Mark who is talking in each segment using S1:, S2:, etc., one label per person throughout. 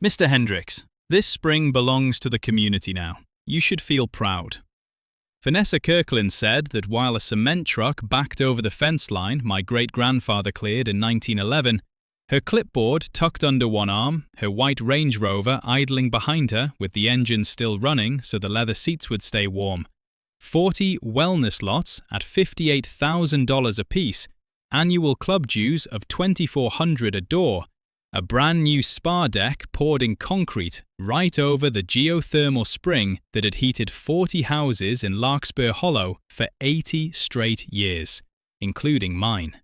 S1: Mr. Hendricks, this spring belongs to the community now. You should feel proud. Vanessa Kirkland said that while a cement truck backed over the fence line my great-grandfather cleared in 1911, her clipboard tucked under one arm, her white Range Rover idling behind her with the engine still running so the leather seats would stay warm, 40 wellness lots at $58,000 apiece, annual club dues of $2,400 a door, a brand new spa deck poured in concrete right over the geothermal spring that had heated 40 houses in Larkspur Hollow for 80 straight years, including mine.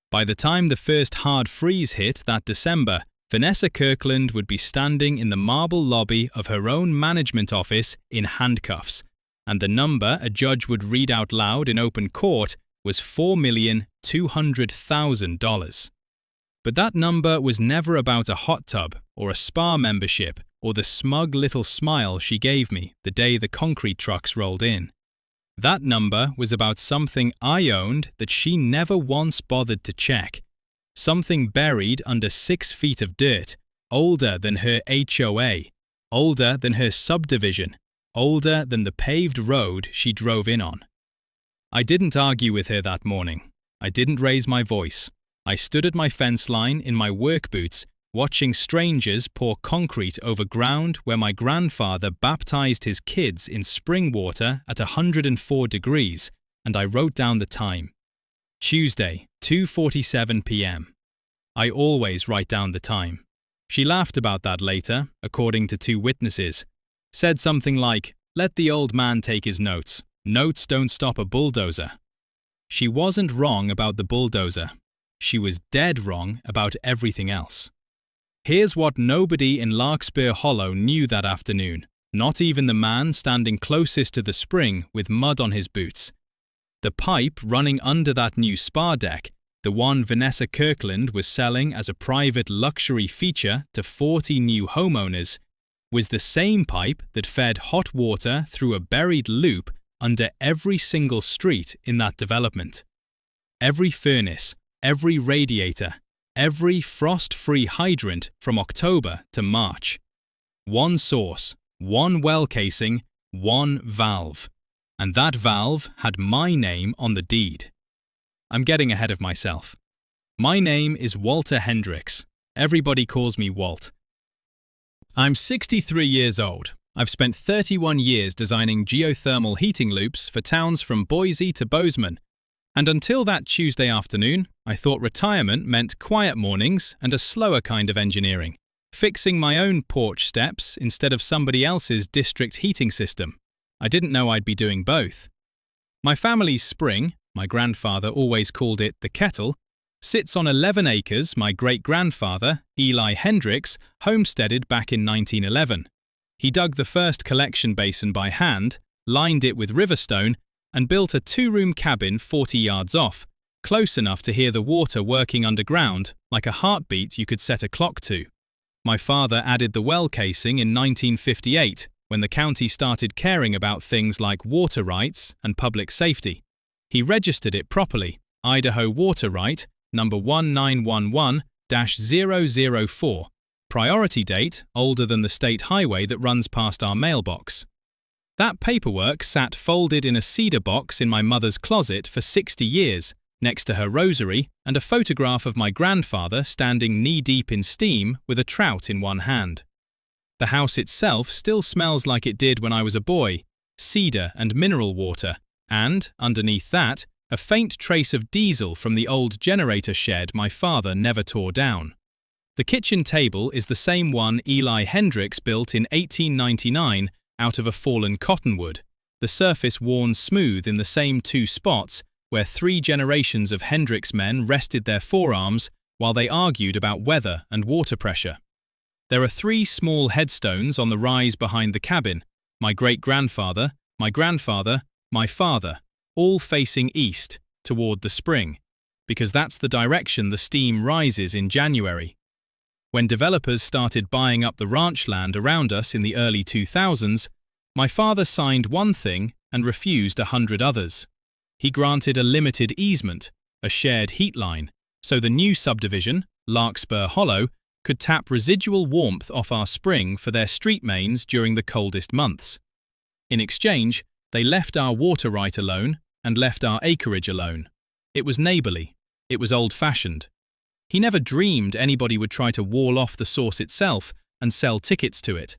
S1: By the time the first hard freeze hit that December, Vanessa Kirkland would be standing in the marble lobby of her own management office in handcuffs, and the number a judge would read out loud in open court was $4,200,000. But that number was never about a hot tub or a spa membership or the smug little smile she gave me the day the concrete trucks rolled in. That number was about something I owned that she never once bothered to check. Something buried under 6 feet of dirt, older than her HOA, older than her subdivision, older than the paved road she drove in on. I didn't argue with her that morning. I didn't raise my voice. I stood at my fence line in my work boots, watching strangers pour concrete over ground where my grandfather baptized his kids in spring water at 104 degrees, and I wrote down the time. Tuesday, 2:47 p.m. I always write down the time. She laughed about that later, according to 2 witnesses. Said something like, "Let the old man take his notes. Notes don't stop a bulldozer." She wasn't wrong about the bulldozer. She was dead wrong about everything else. Here's what nobody in Larkspur Hollow knew that afternoon, not even the man standing closest to the spring with mud on his boots. The pipe running under that new spa deck, the one Vanessa Kirkland was selling as a private luxury feature to 40 new homeowners, was the same pipe that fed hot water through a buried loop under every single street in that development. Every furnace, every radiator, every frost-free hydrant from October to March. One source, one well casing, one valve. And that valve had my name on the deed. I'm getting ahead of myself. My name is Walter Hendricks. Everybody calls me Walt. I'm 63 years old. I've spent 31 years designing geothermal heating loops for towns from Boise to Bozeman. And until that Tuesday afternoon, I thought retirement meant quiet mornings and a slower kind of engineering, fixing my own porch steps instead of somebody else's district heating system. I didn't know I'd be doing both. My family's spring, my grandfather always called it the kettle, sits on 11 acres my great-grandfather, Eli Hendricks, homesteaded back in 1911. He dug the first collection basin by hand, lined it with riverstone, and built a 2-room cabin 40 yards off, close enough to hear the water working underground, like a heartbeat you could set a clock to. My father added the well casing in 1958, when the county started caring about things like water rights and public safety. He registered it properly, Idaho Water Right, number 1911-004, priority date older than the state highway that runs past our mailbox. That paperwork sat folded in a cedar box in my mother's closet for 60 years, next to her rosary and a photograph of my grandfather standing knee-deep in steam with a trout in one hand. The house itself still smells like it did when I was a boy, cedar and mineral water, and, underneath that, a faint trace of diesel from the old generator shed my father never tore down. The kitchen table is the same one Eli Hendricks built in 1899 out of a fallen cottonwood, the surface worn smooth in the same 2 spots where 3 generations of Hendricks men rested their forearms while they argued about weather and water pressure. There are 3 small headstones on the rise behind the cabin, my great-grandfather, my grandfather, my father, all facing east, toward the spring, because that's the direction the steam rises in January. When developers started buying up the ranch land around us in the early 2000s, my father signed one thing and refused 100 others. He granted a limited easement, a shared heat line, so the new subdivision, Larkspur Hollow, could tap residual warmth off our spring for their street mains during the coldest months. In exchange, they left our water right alone and left our acreage alone. It was neighbourly. It was old-fashioned. He never dreamed anybody would try to wall off the source itself and sell tickets to it.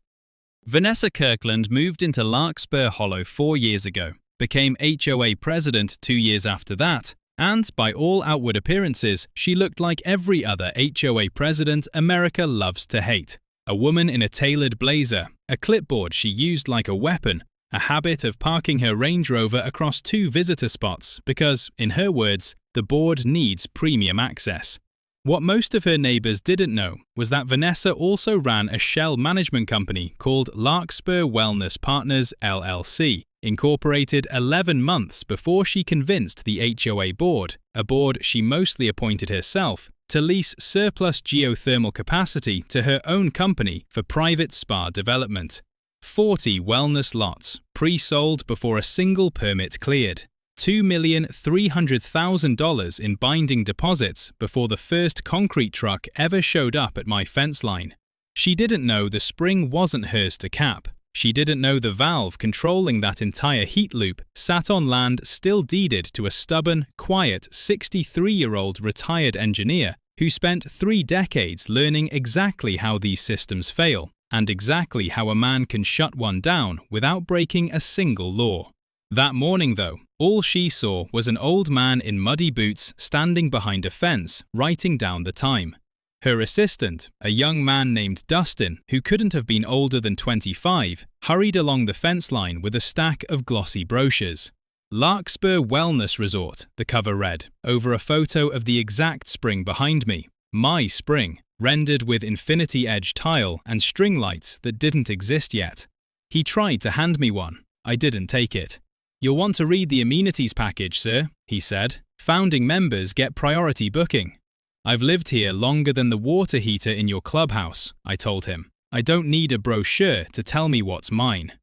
S1: Vanessa Kirkland moved into Larkspur Hollow 4 years ago, became HOA president 2 years after that, and, by all outward appearances, she looked like every other HOA president America loves to hate. A woman in a tailored blazer, a clipboard she used like a weapon, a habit of parking her Range Rover across 2 visitor spots because, in her words, the board needs premium access. What most of her neighbours didn't know was that Vanessa also ran a shell management company called Larkspur Wellness Partners LLC, incorporated 11 months before she convinced the HOA board, a board she mostly appointed herself, to lease surplus geothermal capacity to her own company for private spa development. 40 wellness lots, pre-sold before a single permit cleared. $2,300,000 in binding deposits before the first concrete truck ever showed up at my fence line. She didn't know the spring wasn't hers to cap. She didn't know the valve controlling that entire heat loop sat on land still deeded to a stubborn, quiet 63-year-old retired engineer who spent 3 decades learning exactly how these systems fail and exactly how a man can shut one down without breaking a single law. That morning, though, all she saw was an old man in muddy boots standing behind a fence, writing down the time. Her assistant, a young man named Dustin, who couldn't have been older than 25, hurried along the fence line with a stack of glossy brochures. Larkspur Wellness Resort, the cover read, over a photo of the exact spring behind me. My spring, rendered with infinity edge tile and string lights that didn't exist yet. He tried to hand me one. I didn't take it. "You'll want to read the amenities package, sir," he said. "Founding members get priority booking." "I've lived here longer than the water heater in your clubhouse," I told him. "I don't need a brochure to tell me what's mine."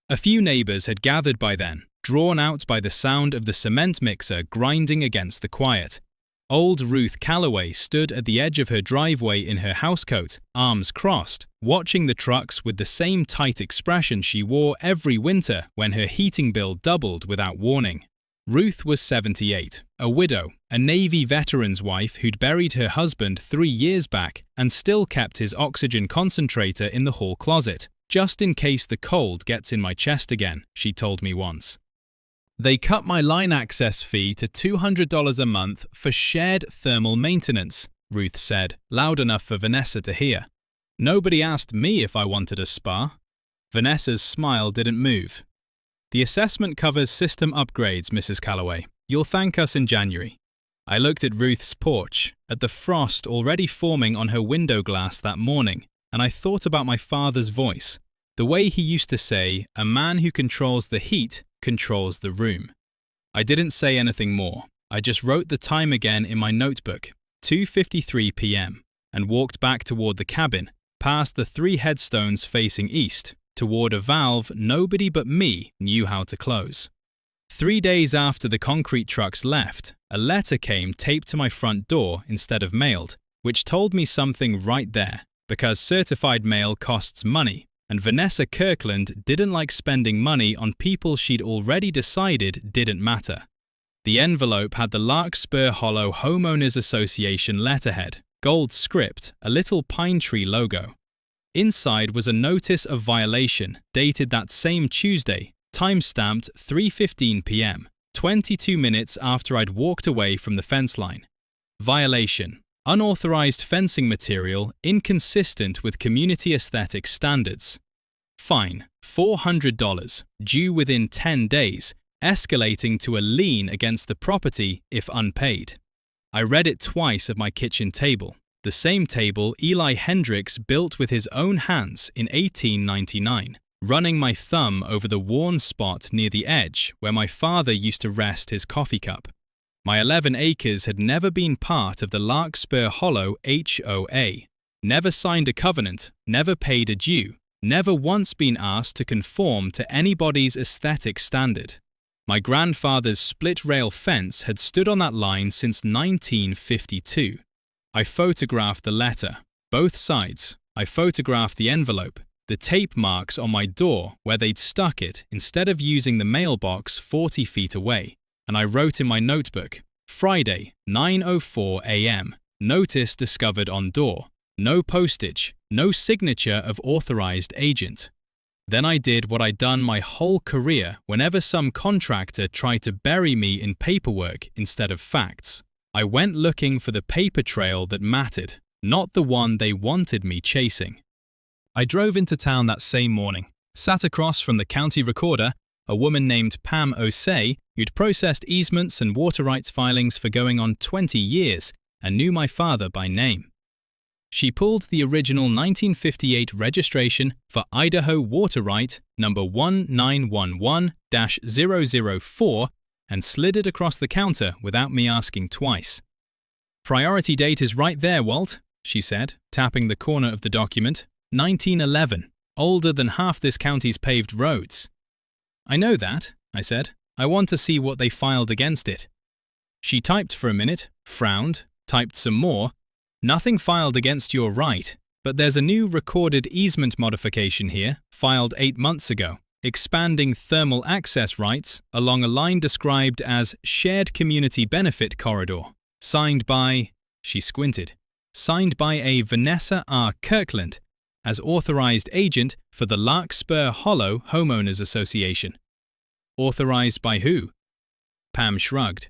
S1: A few neighbours had gathered by then, drawn out by the sound of the cement mixer grinding against the quiet. Old Ruth Calloway stood at the edge of her driveway in her housecoat, arms crossed, watching the trucks with the same tight expression she wore every winter when her heating bill doubled without warning. Ruth was 78, a widow, a Navy veteran's wife who'd buried her husband 3 years back and still kept his oxygen concentrator in the hall closet, just in case the cold gets in my chest again, she told me once. "They cut my line access fee to $200 a month for shared thermal maintenance," Ruth said, loud enough for Vanessa to hear. "Nobody asked me if I wanted a spa." Vanessa's smile didn't move. "The assessment covers system upgrades, Mrs. Calloway. You'll thank us in January." I looked at Ruth's porch, at the frost already forming on her window glass that morning, and I thought about my father's voice, the way he used to say, "A man who controls the heat controls the room." I didn't say anything more. I just wrote the time again in my notebook, 2:53 p.m., and walked back toward the cabin, past the 3 headstones facing east, toward a valve nobody but me knew how to close. 3 days after the concrete trucks left, a letter came taped to my front door instead of mailed, which told me something right there, because certified mail costs money, and Vanessa Kirkland didn't like spending money on people she'd already decided didn't matter. The envelope had the Larkspur Hollow Homeowners Association letterhead, gold script, a little pine tree logo. Inside was a notice of violation dated that same Tuesday, time-stamped 3:15 p.m., 22 minutes after I'd walked away from the fence line. Violation. Unauthorized fencing material inconsistent with community aesthetic standards. Fine, $400, due within 10 days, escalating to a lien against the property if unpaid. I read it twice at my kitchen table, the same table Eli Hendricks built with his own hands in 1899, running my thumb over the worn spot near the edge where my father used to rest his coffee cup. My 11 acres had never been part of the Larkspur Hollow HOA, never signed a covenant, never paid a due, never once been asked to conform to anybody's aesthetic standard. My grandfather's split-rail fence had stood on that line since 1952. I photographed the letter, Both sides. I photographed the envelope, the tape marks on my door where they'd stuck it instead of using the mailbox 40 feet away, and I wrote in my notebook, Friday, 9:04 a.m., notice discovered on door, no postage, no signature of authorized agent. Then I did what I'd done my whole career whenever some contractor tried to bury me in paperwork instead of facts. I went looking for the paper trail that mattered, not the one they wanted me chasing. I drove into town that same morning, sat across from the county recorder, a woman named Pam Osei, who'd processed easements and water rights filings for going on 20 years and knew my father by name. She pulled the original 1958 registration for Idaho water right number 1911-004 and slid it across the counter without me asking twice. Priority date is right there, Walt, she said, tapping the corner of the document. 1911, older than half this county's paved roads. I know that, I said. I want to see what they filed against it. She typed for a minute, frowned, typed some more. Nothing filed against your right, but there's a new recorded easement modification here, filed 8 months ago, expanding thermal access rights along a line described as Shared Community Benefit Corridor, signed by, she squinted, signed by a Vanessa R. Kirkland as authorized agent for the Larkspur Hollow Homeowners Association. Authorized by who? Pam shrugged.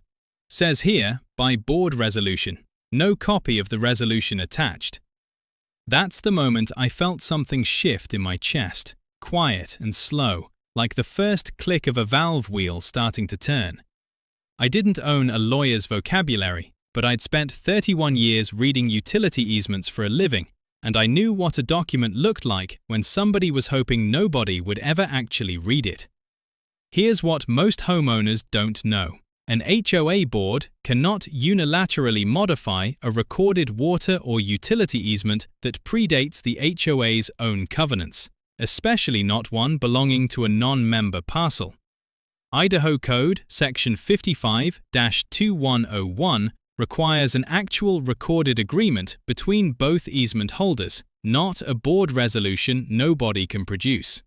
S1: Says here, by board resolution. No copy of the resolution attached. That's the moment I felt something shift in my chest, quiet and slow, like the first click of a valve wheel starting to turn. I didn't own a lawyer's vocabulary, but I'd spent 31 years reading utility easements for a living, and I knew what a document looked like when somebody was hoping nobody would ever actually read it. Here's what most homeowners don't know. An HOA board cannot unilaterally modify a recorded water or utility easement that predates the HOA's own covenants, especially not one belonging to a non-member parcel. Idaho Code Section 55-2101 requires an actual recorded agreement between both easement holders, not a board resolution nobody can produce.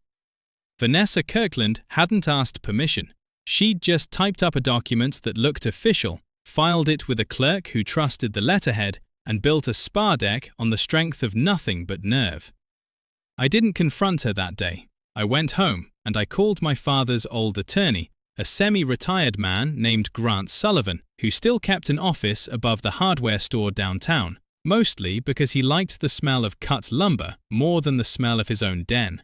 S1: Vanessa Kirkland hadn't asked permission. She'd just typed up a document that looked official, filed it with a clerk who trusted the letterhead, and built a spa deck on the strength of nothing but nerve. I didn't confront her that day. I went home, and I called my father's old attorney, a semi-retired man named Grant Sullivan, who still kept an office above the hardware store downtown, mostly because he liked the smell of cut lumber more than the smell of his own den.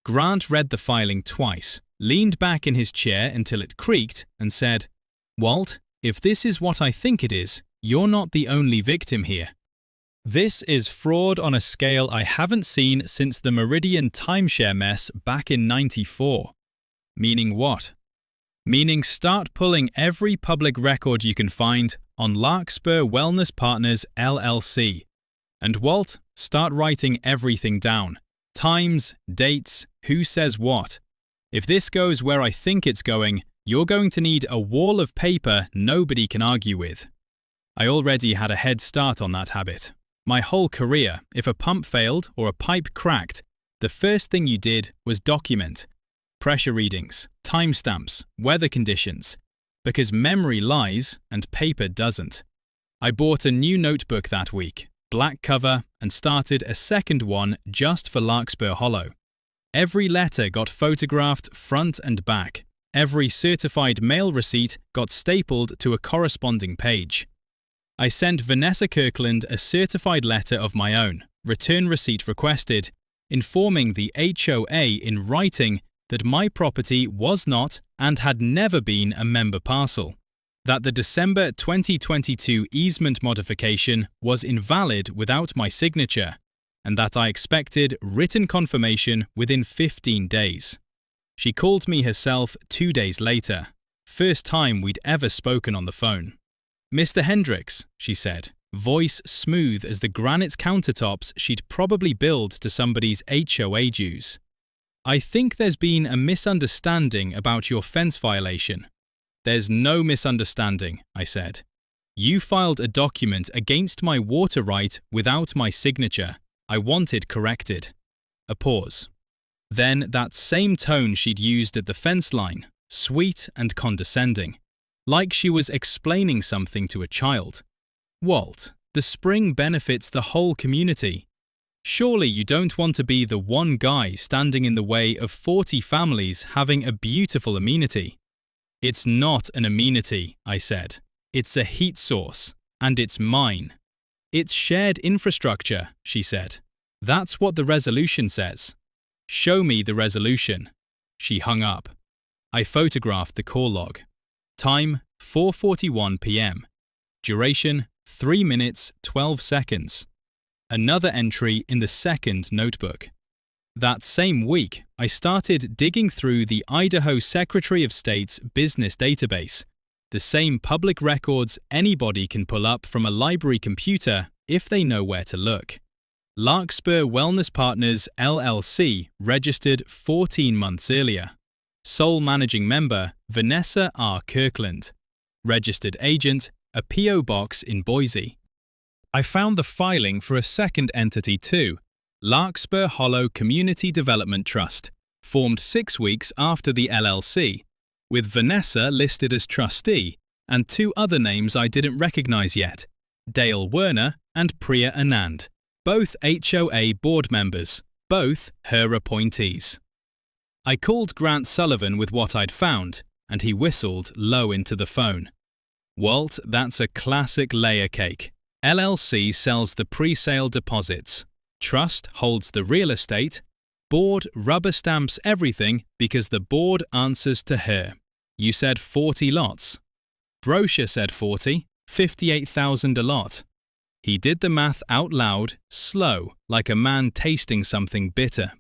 S1: Grant read the filing twice, leaned back in his chair until it creaked, and said, "Walt, if this is what I think it is, you're not the only victim here. This is fraud on a scale I haven't seen since the Meridian timeshare mess back in '94. Meaning what? Meaning start pulling every public record you can find on Larkspur Wellness Partners LLC. And Walt, start writing everything down. Times, dates, who says what. If this goes where I think it's going, you're going to need a wall of paper nobody can argue with." I already had a head start on that habit. My whole career, if a pump failed or a pipe cracked, the first thing you did was document. Pressure readings, timestamps, weather conditions. Because memory lies and paper doesn't. I bought a new notebook that week, black cover, and started a second one just for Larkspur Hollow. Every letter got photographed front and back. Every certified mail receipt got stapled to a corresponding page. I sent Vanessa Kirkland a certified letter of my own, return receipt requested, informing the HOA in writing that my property was not and had never been a member parcel, that the December 2022 easement modification was invalid without my signature, and that I expected written confirmation within 15 days. She called me herself 2 days later, first time we'd ever spoken on the phone. "Mr. Hendricks," she said, voice smooth as the granite countertops she'd probably billed to somebody's HOA dues. "I think there's been a misunderstanding about your fence violation." "There's no misunderstanding," I said. You filed a document against my water right without my signature. I want it corrected. A pause. Then that same tone she'd used at the fence line, sweet and condescending, like she was explaining something to a child. Walt, the spring benefits the whole community. Surely you don't want to be the one guy standing in the way of 40 families having a beautiful amenity. It's not an amenity, I said. It's a heat source, and it's mine. It's shared infrastructure, she said. That's what the resolution says. Show me the resolution. She hung up. I photographed the call log. Time, 4:41 p.m. Duration, 3 minutes, 12 seconds. Another entry in the second notebook. That same week, I started digging through the Idaho Secretary of State's business database, the same public records anybody can pull up from a library computer if they know where to look. Larkspur Wellness Partners LLC registered 14 months earlier. Sole managing member, Vanessa R. Kirkland. Registered agent, a P.O. box in Boise. I found the filing for a second entity too, Larkspur Hollow Community Development Trust, formed 6 weeks after the LLC, with Vanessa listed as trustee and 2 other names I didn't recognize yet, Dale Werner and Priya Anand, both HOA board members, both her appointees. I called Grant Sullivan with what I'd found, and he whistled low into the phone. Walt, that's a classic layer cake. LLC sells the pre-sale deposits. Trust holds the real estate. Board rubber stamps everything because the board answers to her. You said 40 lots. Brochure said 40, 58,000 a lot. He did the math out loud, slow, like a man tasting something bitter.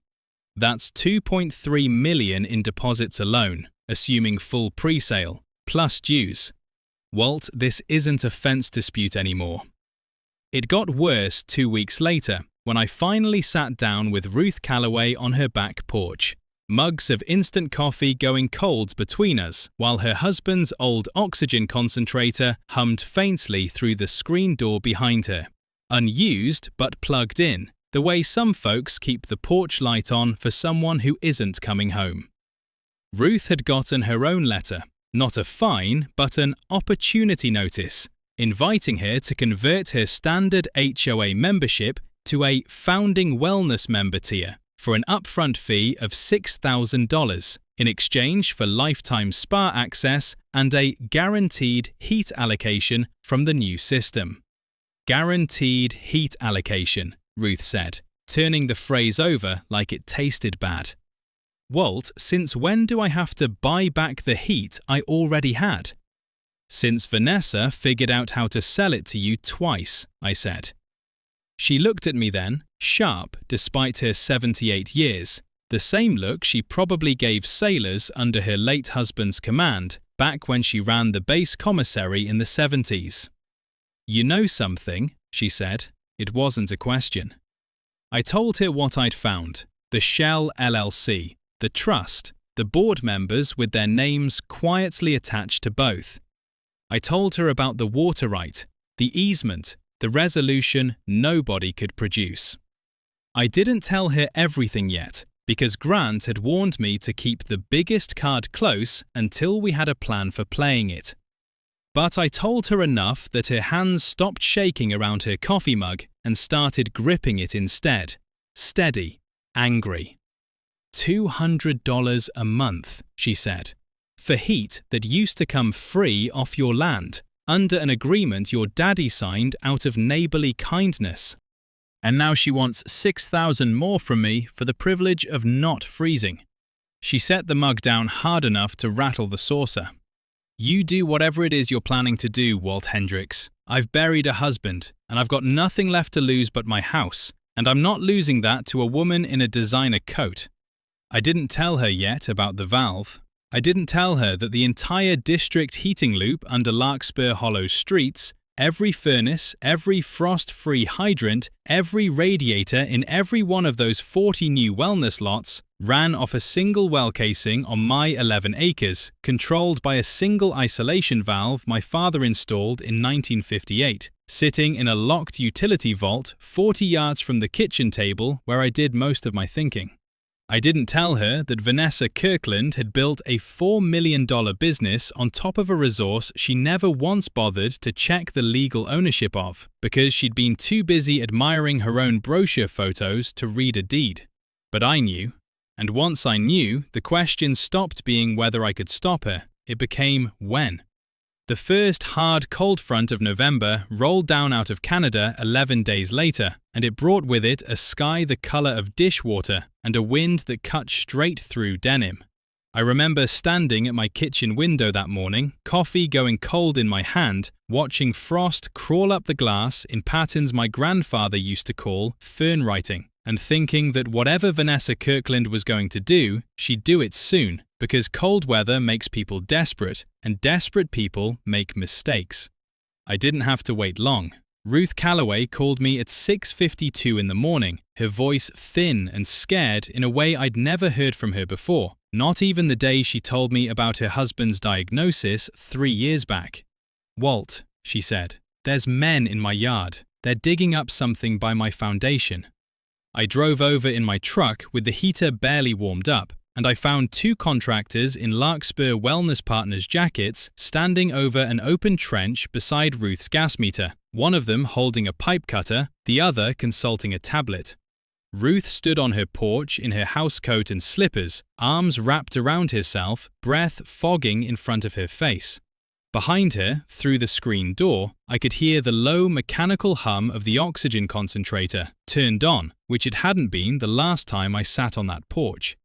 S1: That's 2.3 million in deposits alone, assuming full pre-sale, plus dues. Walt, this isn't a fence dispute anymore. It got worse 2 weeks later, when I finally sat down with Ruth Calloway on her back porch, mugs of instant coffee going cold between us, while her husband's old oxygen concentrator hummed faintly through the screen door behind her. Unused but plugged in, the way some folks keep the porch light on for someone who isn't coming home. Ruth had gotten her own letter, not a fine, but an opportunity notice, inviting her to convert her standard HOA membership to a Founding Wellness member tier for an upfront fee of $6,000 in exchange for lifetime spa access and a guaranteed heat allocation from the new system. Guaranteed heat allocation, Ruth said, turning the phrase over like it tasted bad. Walt, since when do I have to buy back the heat I already had? Since Vanessa figured out how to sell it to you twice, I said. She looked at me then, sharp despite her 78 years, the same look she probably gave sailors under her late husband's command back when she ran the base commissary in the 70s. You know something, she said. It wasn't a question. I told her what I'd found, the Shell LLC, the trust, the board members with their names quietly attached to both. I told her about the water right, the easement, the resolution nobody could produce. I didn't tell her everything yet, because Grant had warned me to keep the biggest card close until we had a plan for playing it. But I told her enough that her hands stopped shaking around her coffee mug and started gripping it instead, steady, angry. $200 a month, she said, for heat that used to come free off your land, under an agreement your daddy signed out of neighborly kindness. And now she wants $6,000 more from me for the privilege of not freezing. She set the mug down hard enough to rattle the saucer. You do whatever it is you're planning to do, Walt Hendricks. I've buried a husband, and I've got nothing left to lose but my house, and I'm not losing that to a woman in a designer coat. I didn't tell her yet about the valve. I didn't tell her that the entire district heating loop under Larkspur Hollow streets, every furnace, every frost-free hydrant, every radiator in every one of those 40 new wellness lots ran off a single well casing on my 11 acres, controlled by a single isolation valve my father installed in 1958, sitting in a locked utility vault 40 yards from the kitchen table where I did most of my thinking. I didn't tell her that Vanessa Kirkland had built a $4 million business on top of a resource she never once bothered to check the legal ownership of, because she'd been too busy admiring her own brochure photos to read a deed. But I knew. And once I knew, the question stopped being whether I could stop her. It became when. The first hard cold front of November rolled down out of Canada 11 days later, and it brought with it a sky the colour of dishwater and a wind that cut straight through denim. I remember standing at my kitchen window that morning, coffee going cold in my hand, watching frost crawl up the glass in patterns my grandfather used to call fern writing, and thinking that whatever Vanessa Kirkland was going to do, she'd do it soon, because cold weather makes people desperate, and desperate people make mistakes. I didn't have to wait long. Ruth Calloway called me at 6:52 in the morning, her voice thin and scared in a way I'd never heard from her before, not even the day she told me about her husband's diagnosis 3 years back. "Walt," she said, "there's men in my yard. They're digging up something by my foundation." I drove over in my truck with the heater barely warmed up, and I found 2 contractors in Larkspur Wellness Partners jackets standing over an open trench beside Ruth's gas meter, one of them holding a pipe cutter, the other consulting a tablet. Ruth stood on her porch in her housecoat and slippers, arms wrapped around herself, breath fogging in front of her face. Behind her, through the screen door, I could hear the low mechanical hum of the oxygen concentrator, turned on, which it hadn't been the last time I sat on that porch.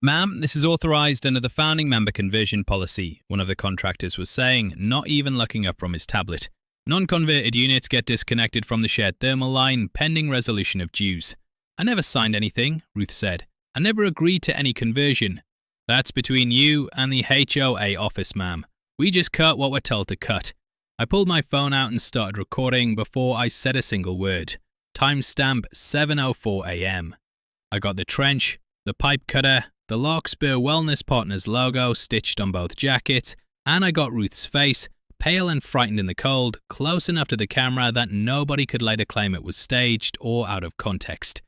S1: "Ma'am, this is authorised under the founding member conversion policy," one of the contractors was saying, not even looking up from his tablet. "Non-converted units get disconnected from the shared thermal line pending resolution of dues." "I never signed anything," Ruth said. "I never agreed to any conversion." "That's between you and the HOA office, ma'am. We just cut what we're told to cut." I pulled my phone out and started recording before I said a single word. Timestamp 7:04 a.m. I got the trench, the pipe cutter, the Larkspur Wellness Partners logo stitched on both jackets, and I got Ruth's face, pale and frightened in the cold, close enough to the camera that nobody could later claim it was staged or out of context.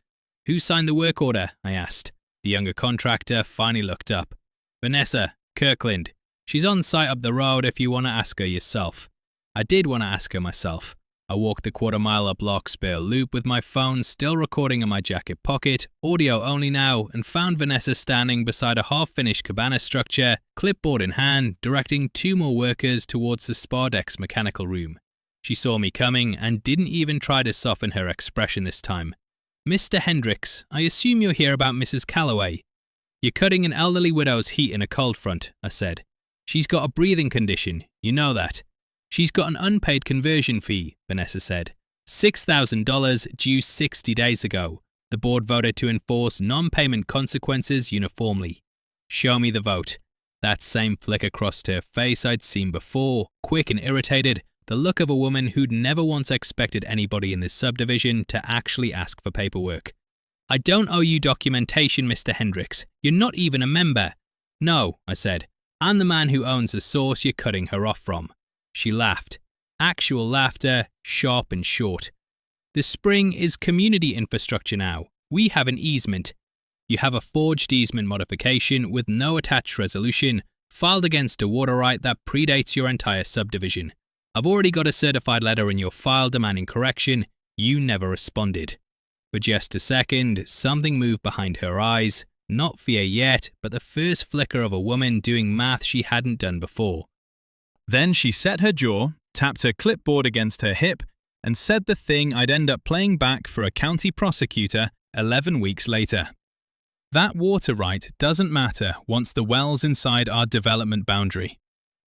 S1: "Who signed the work order?" I asked. The younger contractor finally looked up. "Vanessa Kirkland. She's on site up the road if you want to ask her yourself." I did want to ask her myself. I walked the quarter-mile up Larkspur Loop with my phone still recording in my jacket pocket, audio only now, and found Vanessa standing beside a half-finished cabana structure, clipboard in hand, directing 2 more workers towards the Spardex mechanical room. She saw me coming and didn't even try to soften her expression this time. "Mr. Hendricks, I assume you're here about Mrs. Calloway." "You're cutting an elderly widow's heat in a cold front," I said. "She's got a breathing condition, you know that." "She's got an unpaid conversion fee," Vanessa said. $6,000 due 60 days ago. The board voted to enforce non-payment consequences uniformly. "Show me the vote." That same flick across her face I'd seen before, quick and irritated, the look of a woman who'd never once expected anybody in this subdivision to actually ask for paperwork. "I don't owe you documentation, Mr. Hendricks. You're not even a member." "No," I said. "I'm the man who owns the source you're cutting her off from." She laughed. Actual laughter, sharp and short. "The spring is community infrastructure now. We have an easement. You have a forged easement modification with no attached resolution, filed against a water right that predates your entire subdivision. I've already got a certified letter in your file demanding correction. You never responded." For just a second, something moved behind her eyes. Not fear yet, but the first flicker of a woman doing math she hadn't done before. Then she set her jaw, tapped her clipboard against her hip, and said the thing I'd end up playing back for a county prosecutor 11 weeks later. "That water right doesn't matter once the well's inside our development boundary.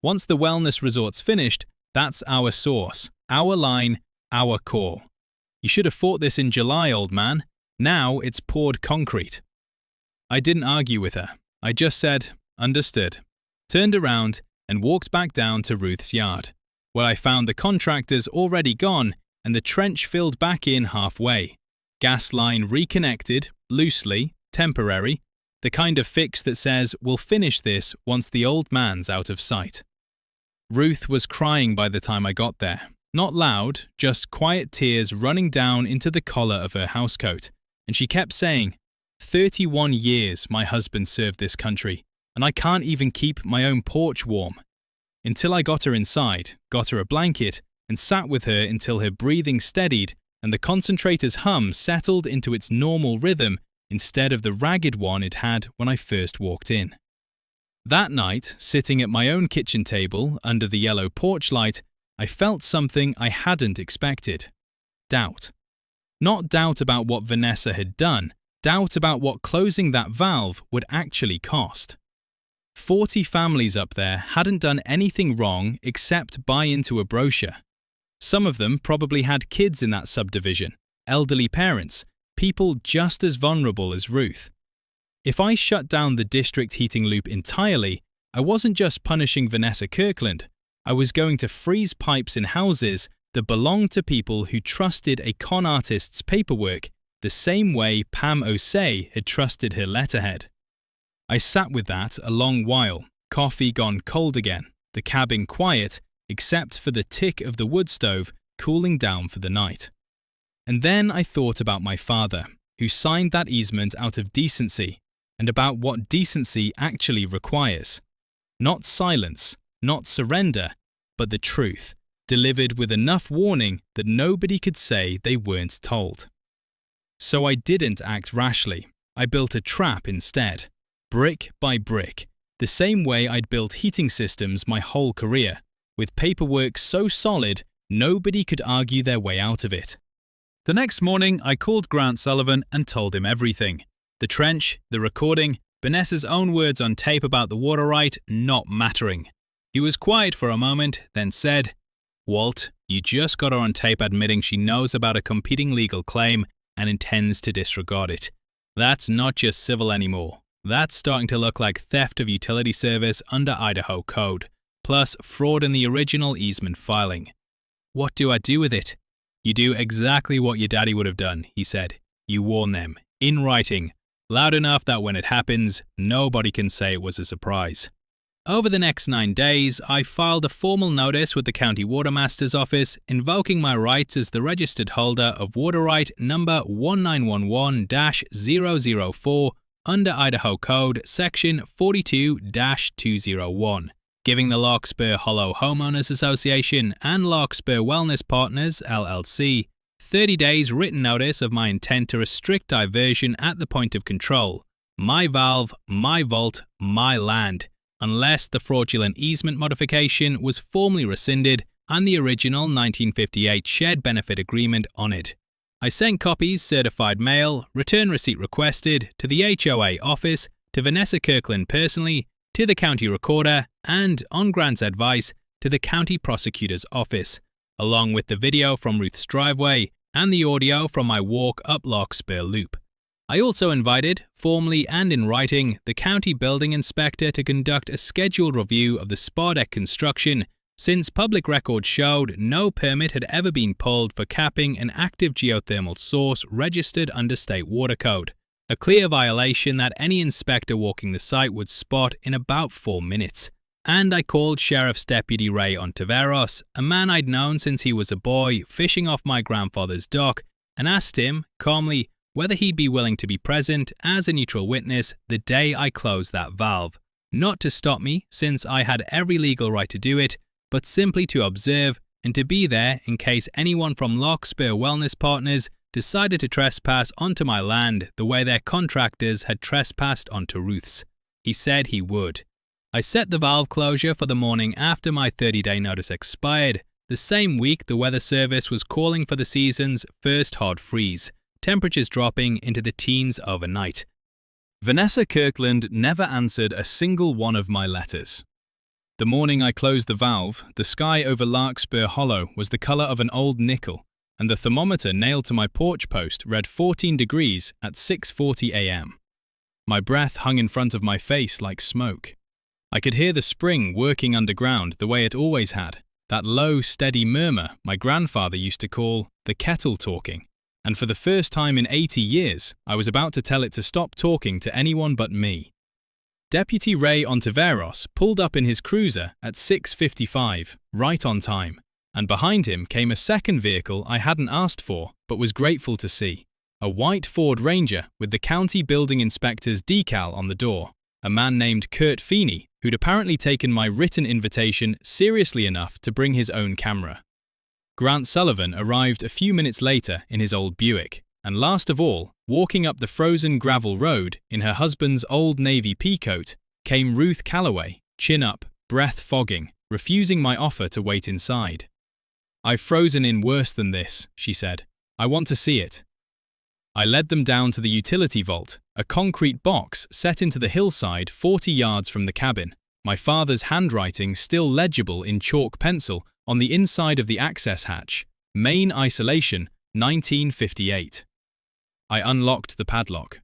S1: Once the wellness resort's finished, that's our source, our line, our core. You should have fought this in July, old man. Now it's poured concrete." I didn't argue with her. I just said, "Understood," turned around, and walked back down to Ruth's yard, where I found the contractors already gone and the trench filled back in halfway. Gas line reconnected, loosely, temporary, The kind of fix that says, we'll finish this once the old man's out of sight. Ruth was crying by the time I got there. Not loud, just quiet tears running down into the collar of her housecoat. And she kept saying, 31 years my husband served this country, and I can't even keep my own porch warm. Until I got her inside, got her a blanket, and sat with her until her breathing steadied and the concentrator's hum settled into its normal rhythm instead of the ragged one it had when I first walked in. That night, sitting at my own kitchen table under the yellow porch light, I felt something I hadn't expected. Doubt. Not doubt about what Vanessa had done, doubt about what closing that valve would actually cost. 40 families up there hadn't done anything wrong except buy into a brochure. Some of them probably had kids in that subdivision, elderly parents, people just as vulnerable as Ruth. If I shut down the district heating loop entirely, I wasn't just punishing Vanessa Kirkland, I was going to freeze pipes in houses that belonged to people who trusted a con artist's paperwork the same way Pam Osei had trusted her letterhead. I sat with that a long while, coffee gone cold again, the cabin quiet, except for the tick of the wood stove cooling down for the night. And then I thought about my father, who signed that easement out of decency, and about what decency actually requires. Not silence, not surrender, but the truth, delivered with enough warning that nobody could say they weren't told. So I didn't act rashly. I built a trap instead, brick by brick, the same way I'd built heating systems my whole career, with paperwork so solid nobody could argue their way out of it. The next morning, I called Grant Sullivan and told him everything. The trench, the recording, Vanessa's own words on tape about the water right not mattering. He was quiet for a moment, then said, "Walt, you just got her on tape admitting she knows about a competing legal claim and intends to disregard it. That's not just civil anymore. That's starting to look like theft of utility service under Idaho code, plus fraud in the original easement filing. What do I do with it?" "You do exactly what your daddy would have done," he said. "You warn them, in writing, loud enough that when it happens, nobody can say it was a surprise." Over the next 9 days, I filed a formal notice with the County Watermaster's Office invoking my rights as the registered holder of water right number 1911-004 under Idaho Code Section 42-201, giving the Larkspur Hollow Homeowners Association and Larkspur Wellness Partners, LLC, 30 days written notice of my intent to restrict diversion at the point of control, my valve, my vault, my land, unless the fraudulent easement modification was formally rescinded and the original 1958 shared benefit agreement honoured. I sent copies certified mail, return receipt requested, to the HOA office, to Vanessa Kirkland personally, to the county recorder, and, on Grant's advice, to the county prosecutor's office, along with the video from Ruth's driveway and the audio from my walk up Larkspur Loop. I also invited, formally and in writing, the county building inspector to conduct a scheduled review of the spa deck construction, since public records showed no permit had ever been pulled for capping an active geothermal source registered under state water code, a clear violation that any inspector walking the site would spot in about 4 minutes. And I called Sheriff's Deputy Ray Ontiveros, a man I'd known since he was a boy fishing off my grandfather's dock, and asked him, calmly, whether he'd be willing to be present as a neutral witness the day I closed that valve, not to stop me since I had every legal right to do it, but simply to observe and to be there in case anyone from Larkspur Wellness Partners decided to trespass onto my land the way their contractors had trespassed onto Ruth's. He said he would. I set the valve closure for the morning after my 30-day notice expired, the same week the Weather Service was calling for the season's first hard freeze, temperatures dropping into the teens overnight. Vanessa Kirkland never answered a single one of my letters. The morning I closed the valve, the sky over Larkspur Hollow was the colour of an old nickel, and the thermometer nailed to my porch post read 14 degrees at 6:40 a.m. My breath hung in front of my face like smoke. I could hear the spring working underground the way it always had, that low, steady murmur my grandfather used to call the kettle talking. And for the first time in 80 years, I was about to tell it to stop talking to anyone but me. Deputy Ray Ontiveros pulled up in his cruiser at 6:55, right on time, and behind him came a second vehicle I hadn't asked for but was grateful to see. A white Ford Ranger with the county building inspector's decal on the door. A man named Kurt Feeney, who'd apparently taken my written invitation seriously enough to bring his own camera. Grant Sullivan arrived a few minutes later in his old Buick, and last of all, walking up the frozen gravel road in her husband's old navy peacoat, came Ruth Calloway, chin up, breath fogging, refusing my offer to wait inside. "I've frozen in worse than this," she said. "I want to see it." I led them down to the utility vault, a concrete box set into the hillside 40 yards from the cabin, my father's handwriting still legible in chalk pencil on the inside of the access hatch, Main Isolation, 1958. I unlocked the padlock.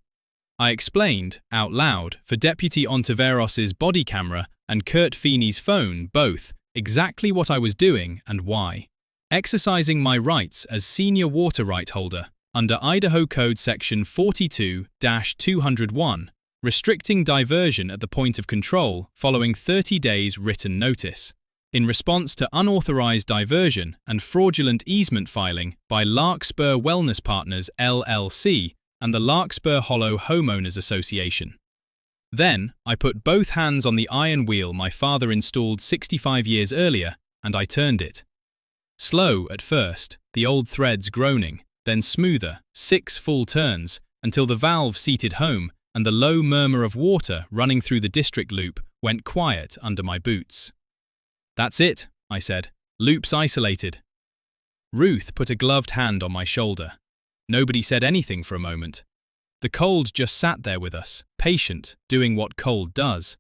S1: I explained, out loud, for Deputy Ontiveros's body camera and Kurt Feeney's phone both, exactly what I was doing and why. Exercising my rights as senior water right holder, under Idaho Code Section 42-201, restricting diversion at the point of control following 30 days written notice, in response to unauthorized diversion and fraudulent easement filing by Larkspur Wellness Partners LLC and the Larkspur Hollow Homeowners Association. Then, I put both hands on the iron wheel my father installed 65 years earlier, and I turned it. Slow at first, the old threads groaning, then smoother, 6 full turns, until the valve seated home and the low murmur of water running through the district loop went quiet under my boots. "That's it," I said. "Loop's isolated." Ruth put a gloved hand on my shoulder. Nobody said anything for a moment. The cold just sat there with us, patient, doing what cold does.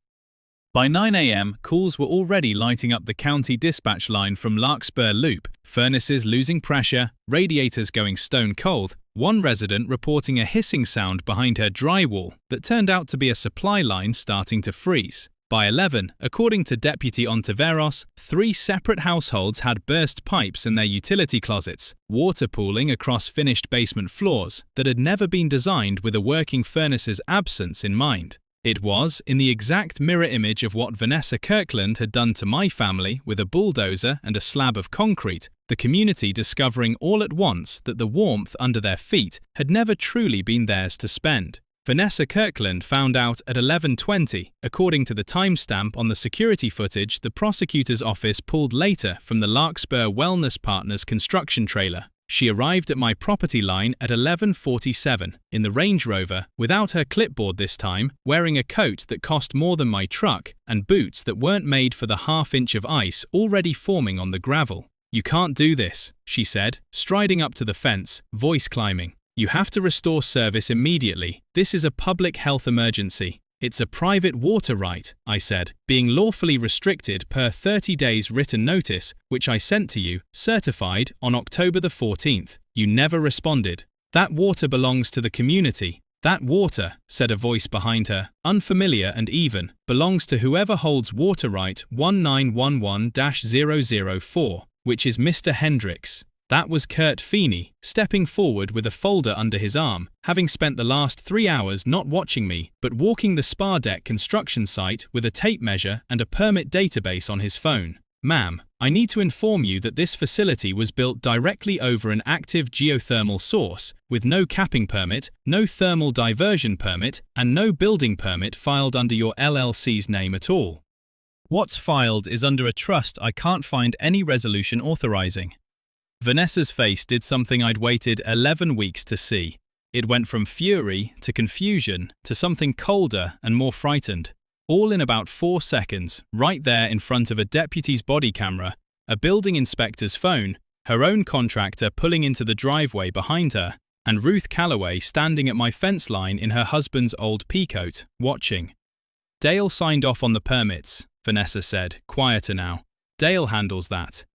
S1: By 9 a.m., calls were already lighting up the county dispatch line from Larkspur Loop, furnaces losing pressure, radiators going stone cold, one resident reporting a hissing sound behind her drywall that turned out to be a supply line starting to freeze. By 11, according to Deputy Ontiveros, 3 separate households had burst pipes in their utility closets, water pooling across finished basement floors that had never been designed with a working furnace's absence in mind. It was, in the exact mirror image of what Vanessa Kirkland had done to my family with a bulldozer and a slab of concrete, the community discovering all at once that the warmth under their feet had never truly been theirs to spend. Vanessa Kirkland found out at 11:20, according to the timestamp on the security footage the prosecutor's office pulled later from the Larkspur Wellness Partners construction trailer. She arrived at my property line at 11:47, in the Range Rover, without her clipboard this time, wearing a coat that cost more than my truck, and boots that weren't made for the half-inch of ice already forming on the gravel. "You can't do this," she said, striding up to the fence, voice climbing. "You have to restore service immediately. This is a public health emergency." "It's a private water right," I said, "being lawfully restricted per 30 days written notice, which I sent to you, certified, on October the 14th. You never responded. That water belongs to the community." "That water," said a voice behind her, unfamiliar and even, "belongs to whoever holds water right 1911-004, which is Mr. Hendricks." That was Kurt Feeney, stepping forward with a folder under his arm, having spent the last 3 hours not watching me, but walking the spa deck construction site with a tape measure and a permit database on his phone. "Ma'am, I need to inform you that this facility was built directly over an active geothermal source, with no capping permit, no thermal diversion permit, and no building permit filed under your LLC's name at all. What's filed is under a trust I can't find any resolution authorizing." Vanessa's face did something I'd waited 11 weeks to see. It went from fury to confusion to something colder and more frightened, all in about 4 seconds, right there in front of a deputy's body camera, a building inspector's phone, her own contractor pulling into the driveway behind her, and Ruth Calloway standing at my fence line in her husband's old peacoat, watching. "Dale signed off on the permits," Vanessa said, quieter now. "Dale handles that."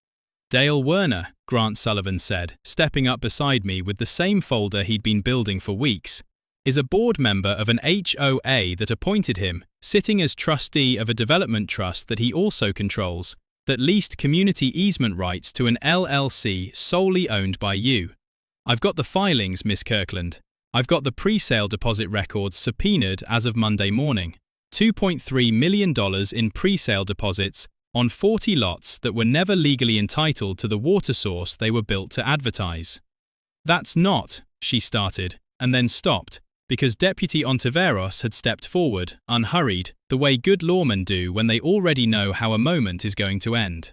S1: "Dale Werner," Grant Sullivan said, stepping up beside me with the same folder he'd been building for weeks, "is a board member of an HOA that appointed him, sitting as trustee of a development trust that he also controls, that leased community easement rights to an LLC solely owned by you. I've got the filings, Miss Kirkland. I've got the pre-sale deposit records subpoenaed as of Monday morning. $2.3 million in pre-sale deposits on 40 lots that were never legally entitled to the water source they were built to advertise. That's not, she started, and then stopped, because Deputy Ontiveros had stepped forward, unhurried, the way good lawmen do when they already know how a moment is going to end.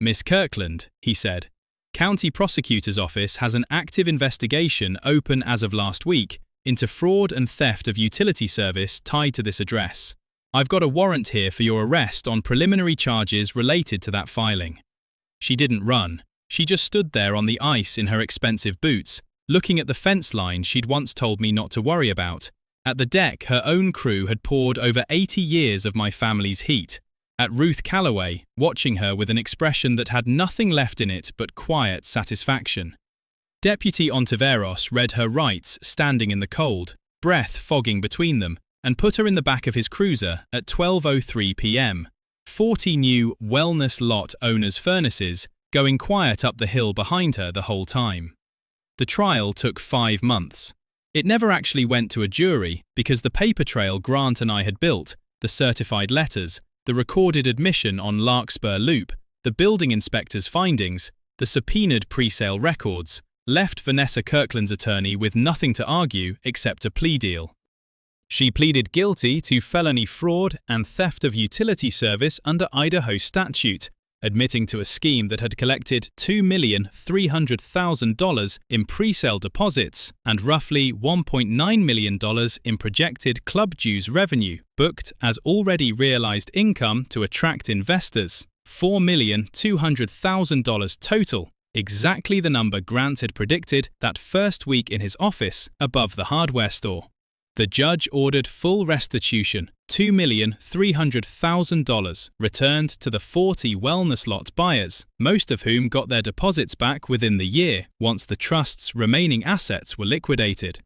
S1: Miss Kirkland, he said, County Prosecutor's Office has an active investigation open as of last week into fraud and theft of utility service tied to this address. I've got a warrant here for your arrest on preliminary charges related to that filing. She didn't run. She just stood there on the ice in her expensive boots, looking at the fence line she'd once told me not to worry about. At the deck, her own crew had poured over 80 years of my family's heat. At Ruth Calloway, watching her with an expression that had nothing left in it but quiet satisfaction. Deputy Ontiveros read her rights standing in the cold, breath fogging between them, and put her in the back of his cruiser at 12:03 p.m. 40 new wellness lot owners' furnaces going quiet up the hill behind her the whole time. The trial took 5 months. It never actually went to a jury because the paper trail Grant and I had built, the certified letters, the recorded admission on Larkspur Loop, the building inspector's findings, the subpoenaed pre-sale records, left Vanessa Kirkland's attorney with nothing to argue except a plea deal. She pleaded guilty to felony fraud and theft of utility service under Idaho statute, admitting to a scheme that had collected $2,300,000 in pre-sale deposits and roughly $1.9 million in projected club dues revenue booked as already realized income to attract investors. $4,200,000 total, exactly the number Grant had predicted that first week in his office above the hardware store. The judge ordered full restitution, $2,300,000, returned to the 40 wellness lot buyers, most of whom got their deposits back within the year once the trust's remaining assets were liquidated.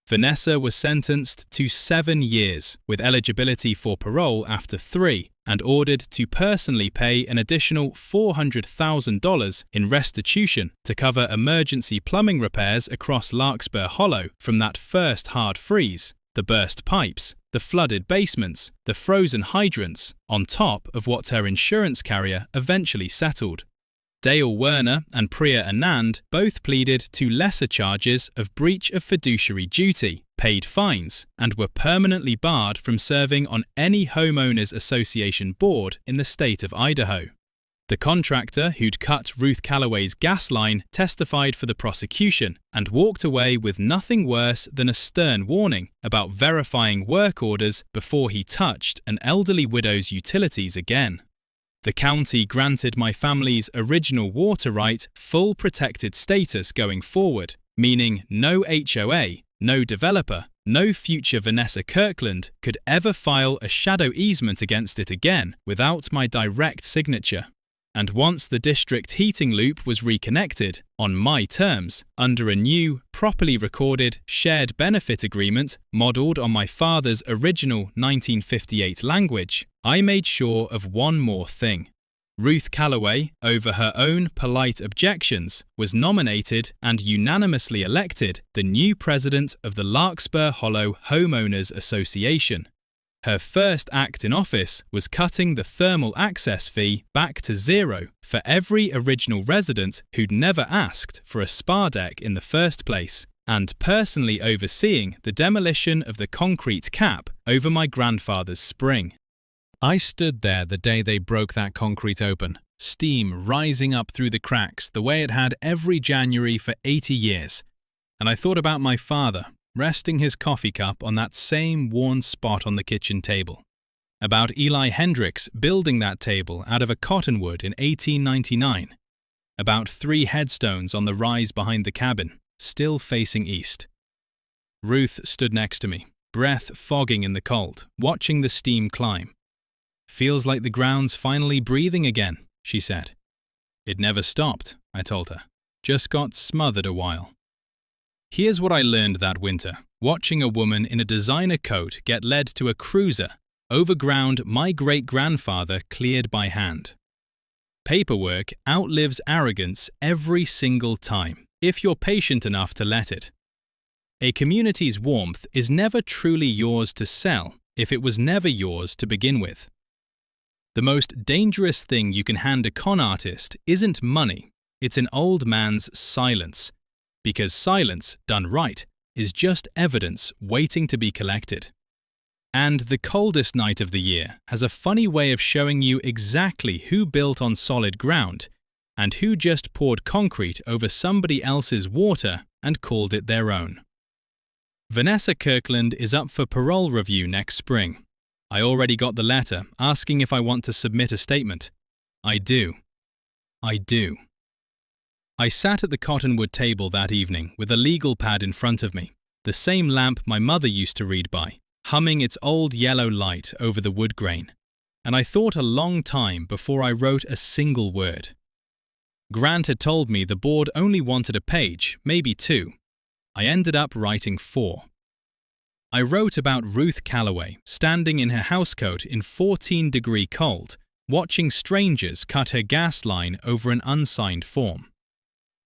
S1: Vanessa was sentenced to 7 years, with eligibility for parole after 3, and ordered to personally pay an additional $400,000 in restitution to cover emergency plumbing repairs across Larkspur Hollow from that first hard freeze. The burst pipes, the flooded basements, the frozen hydrants, on top of what her insurance carrier eventually settled. Dale Werner and Priya Anand both pleaded to lesser charges of breach of fiduciary duty, paid fines, and were permanently barred from serving on any homeowners association board in the state of Idaho. The contractor who'd cut Ruth Calloway's gas line testified for the prosecution and walked away with nothing worse than a stern warning about verifying work orders before he touched an elderly widow's utilities again. The county granted my family's original water right full protected status going forward, meaning no HOA, no developer, no future Vanessa Kirkland could ever file a shadow easement against it again without my direct signature. And once the district heating loop was reconnected, on my terms, under a new, properly recorded, shared benefit agreement modelled on my father's original 1958 language, I made sure of one more thing. Ruth Calloway, over her own polite objections, was nominated and unanimously elected the new president of the Larkspur Hollow Homeowners Association. Her first act in office was cutting the thermal access fee back to $0 for every original resident who'd never asked for a spa deck in the first place, and personally overseeing the demolition of the concrete cap over my grandfather's spring. I stood there the day they broke that concrete open, steam rising up through the cracks the way it had every January for 80 years, and I thought about my father, resting his coffee cup on that same worn spot on the kitchen table. About Eli Hendricks building that table out of a cottonwood in 1899. About 3 headstones on the rise behind the cabin, still facing east. Ruth stood next to me, breath fogging in the cold, watching the steam climb. "Feels like the ground's finally breathing again," she said. "It never stopped," I told her. "Just got smothered a while." Here's what I learned that winter, watching a woman in a designer coat get led to a cruiser over ground my great-grandfather cleared by hand. Paperwork outlives arrogance every single time. if you're patient enough to let it. A community's warmth is never truly yours to sell if it was never yours to begin with. The most dangerous thing you can hand a con artist isn't money, it's an old man's silence. Because silence, done right, is just evidence waiting to be collected. And the coldest night of the year has a funny way of showing you exactly who built on solid ground and who just poured concrete over somebody else's water and called it their own. Vanessa Kirkland is up for parole review next spring. I already got the letter asking if I want to submit a statement. I do. I sat at the cottonwood table that evening with a legal pad in front of me, the same lamp my mother used to read by, humming its old yellow light over the wood grain. And I thought a long time before I wrote a single word. Grant had told me the board only wanted a page, maybe two. I ended up writing 4. I wrote about Ruth Calloway standing in her housecoat in 14-degree cold, watching strangers cut her gas line over an unsigned form.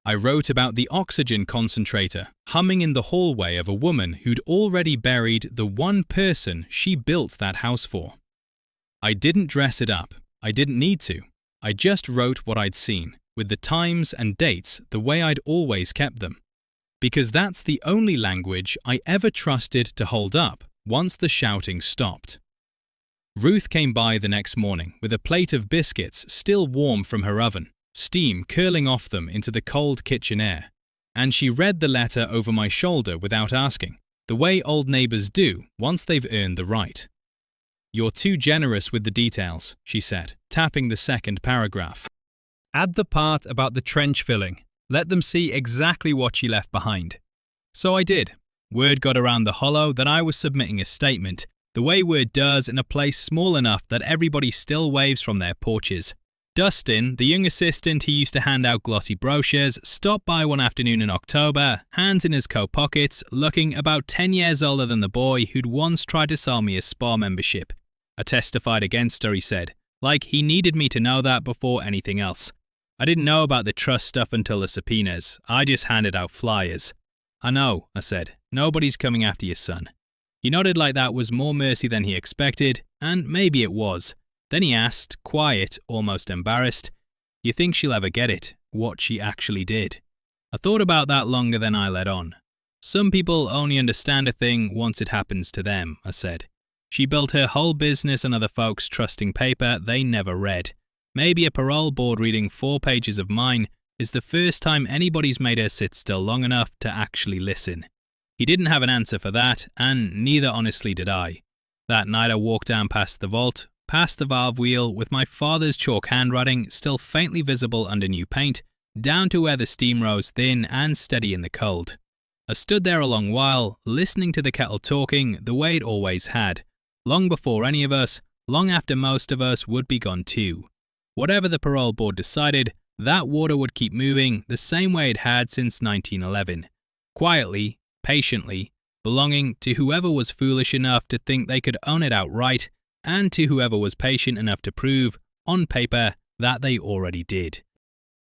S1: I wrote about the oxygen concentrator humming in the hallway of a woman who'd already buried the one person she built that house for. I didn't dress it up. I didn't need to. I just wrote what I'd seen, with the times and dates the way I'd always kept them. Because that's the only language I ever trusted to hold up once the shouting stopped. Ruth came by the next morning with a plate of biscuits still warm from her oven, steam curling off them into the cold kitchen air, and she read the letter over my shoulder without asking, the way old neighbors do once they've earned the right. "You're too generous with the details," she said, tapping the second paragraph. "Add the part about the trench filling. Let them see exactly what she left behind." So I did. Word got around the hollow that I was submitting a statement, the way word does in a place small enough that everybody still waves from their porches. Dustin, the young assistant who used to hand out glossy brochures, stopped by one afternoon in October, hands in his coat pockets, looking about 10 years older than the boy who'd once tried to sell me a spa membership. I testified against her, he said, like he needed me to know that before anything else. I didn't know about the trust stuff until the subpoenas. I just handed out flyers. "I know," I said. "Nobody's coming after your son." He nodded like that was more mercy than he expected, and maybe it was. Then he asked, quiet, almost embarrassed, "You think she'll ever get it, what she actually did?" I thought about that longer than I let on. "Some people only understand a thing once it happens to them," I said. "She built her whole business on other folks trusting paper they never read. Maybe a parole board reading 4 pages of mine is the first time anybody's made her sit still long enough to actually listen." He didn't have an answer for that, and neither honestly did I. That night I walked down past the vault, past the valve wheel with my father's chalk handwriting still faintly visible under new paint, down to where the steam rose thin and steady in the cold. I stood there a long while, listening to the kettle talking the way it always had, long before any of us, long after most of us would be gone too. Whatever the parole board decided, that water would keep moving the same way it had since 1911. Quietly, patiently, belonging to whoever was foolish enough to think they could own it outright, and to whoever was patient enough to prove, on paper, that they already did.